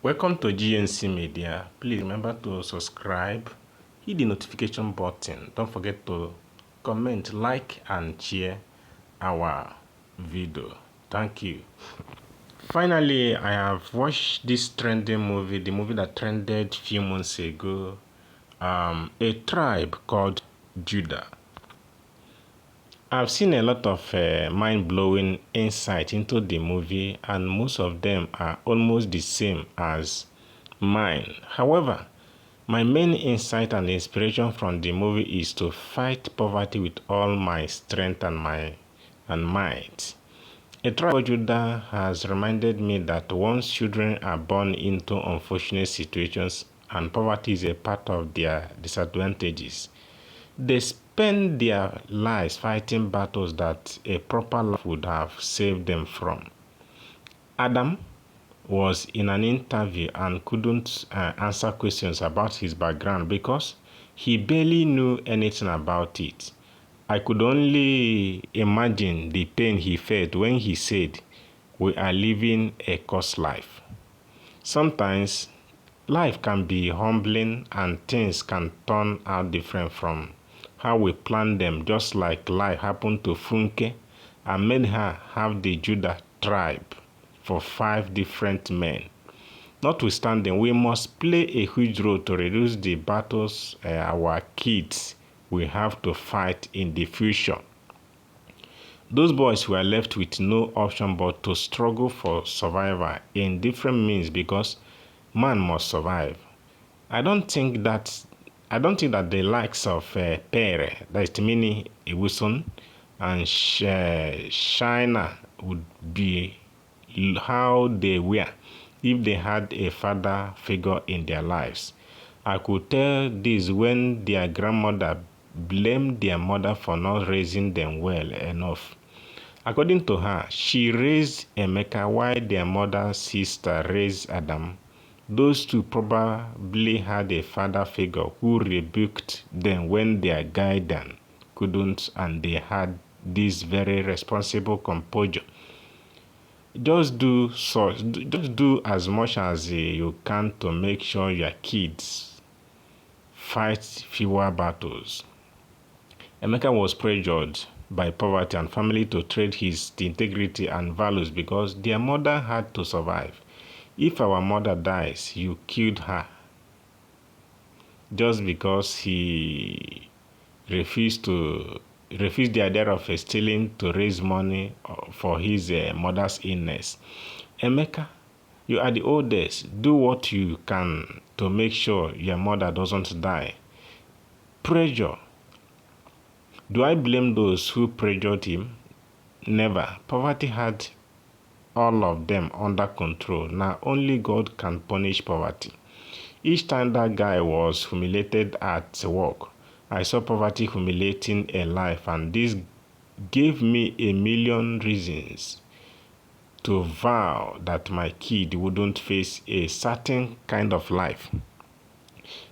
Welcome to GNC Media. Please remember to subscribe, hit the notification button. Don't forget to comment, like, and share our video. Thank you. Finally, I have watched this trending movie, the movie that trended a few months ago, A Tribe Called Judah. I've seen a lot of mind-blowing insight into the movie, and most of them are almost the same as mine. However, my main insight and inspiration from the movie is to fight poverty with all my strength and might. A Tribe Called Judah has reminded me that once children are born into unfortunate situations and poverty is a part of their disadvantages, they spend their lives fighting battles that a proper life would have saved them from. Adamu was in an interview and couldn't answer questions about his background because he barely knew anything about it. I could only imagine the pain he felt when he said, "We are living a cursed life." Sometimes life can be humbling and things can turn out different from how we planned them, just like life happened to Funke and made her have the Judah tribe for 5 different men. Notwithstanding, we must play a huge role to reduce the battles our kids will have to fight in the future. Those boys were left with no option but to struggle for survival in different means because man must survive. I don't think that the likes of Pere, that is Timini Iwuson, and China would be how they were if they had a father figure in their lives. I could tell this when their grandmother blamed their mother for not raising them well enough. According to her, she raised Emeka while their mother's sister raised Adamu. Those two probably had a father figure who rebuked them when their guardian couldn't, and they had this very responsible composure. Just do as much as you can to make sure your kids fight fewer battles. Emeka was pressured by poverty and family to trade his integrity and values because their mother had to survive. If our mother dies, you killed her. Just because he refused the idea of stealing to raise money for his mother's illness. Emeka, you are the oldest. Do what you can to make sure your mother doesn't die. Pressure. Do I blame those who pressured him? Never. Poverty had all of them under control. Now only God can punish poverty. Each time that guy was humiliated at work, I saw poverty humiliating a life, and this gave me a million reasons to vow that my kid wouldn't face a certain kind of life.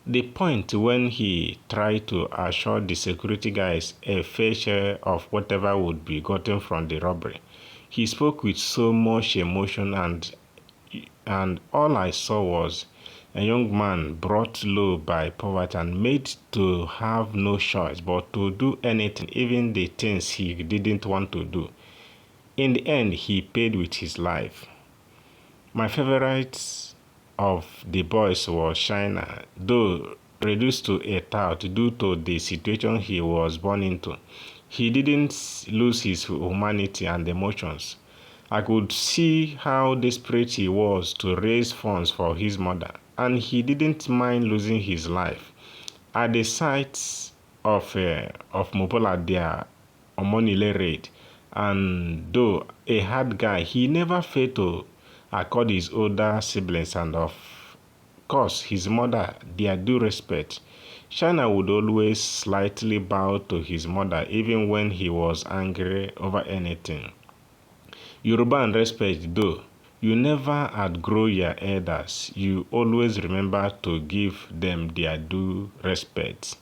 The point when he tried to assure the security guys a fair share of whatever would be gotten from the robbery, he spoke with so much emotion, and all I saw was a young man brought low by poverty and made to have no choice but to do anything, even the things he didn't want to do. In the end, he paid with his life. My favorite of the boys was China, though reduced to a tout due to the situation he was born into. He didn't lose his humanity and emotions. I could see how desperate he was to raise funds for his mother, and he didn't mind losing his life. At the sight of Mopola, their Omonile raid, and though a hard guy, he never failed to accord his older siblings and of course his mother their due respect. China would always slightly bow to his mother even when he was angry over anything. Yoruba and respect though, you never outgrow your elders. You always remember to give them their due respect.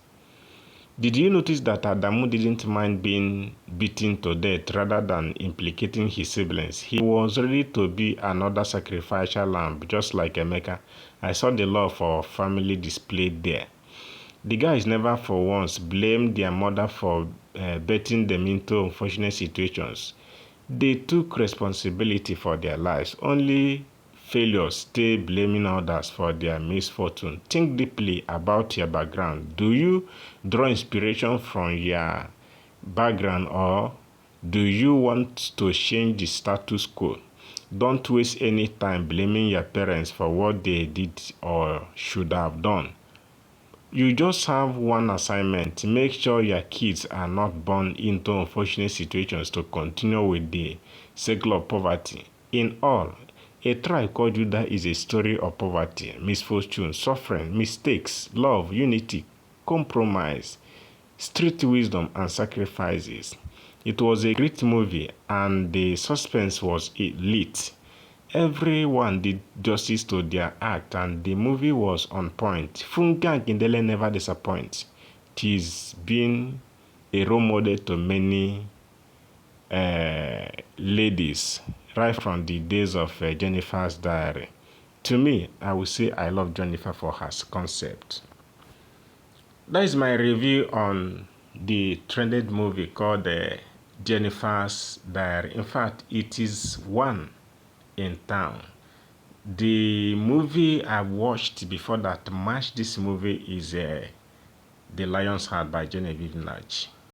Did you notice that Adamu didn't mind being beaten to death rather than implicating his siblings? He was ready to be another sacrificial lamb, just like Emeka. I saw the love for family displayed there. The guys never for once blamed their mother for betting them into unfortunate situations. They took responsibility for their lives. Only failures stay blaming others for their misfortune. Think deeply about your background. Do you draw inspiration from your background, or do you want to change the status quo? Don't waste any time blaming your parents for what they did or should have done. You just have one assignment. Make sure your kids are not born into unfortunate situations to continue with the cycle of poverty. In all, A Tribe Called Judah is a story of poverty, misfortune, suffering, mistakes, love, unity, compromise, street wisdom, and sacrifices. It was a great movie, and the suspense was elite. Everyone did justice to their act, and the movie was on point. Funke and Kindele never disappoint. She's been a role model to many ladies right from the days of Jennifer's Diary. To me, I would say I love Jennifer for her concept. That is my review on the trended movie called Jennifer's Diary. In fact, it is one in town. The movie I watched before that matched this movie is The Lion's Heart by Genevieve Nnaji.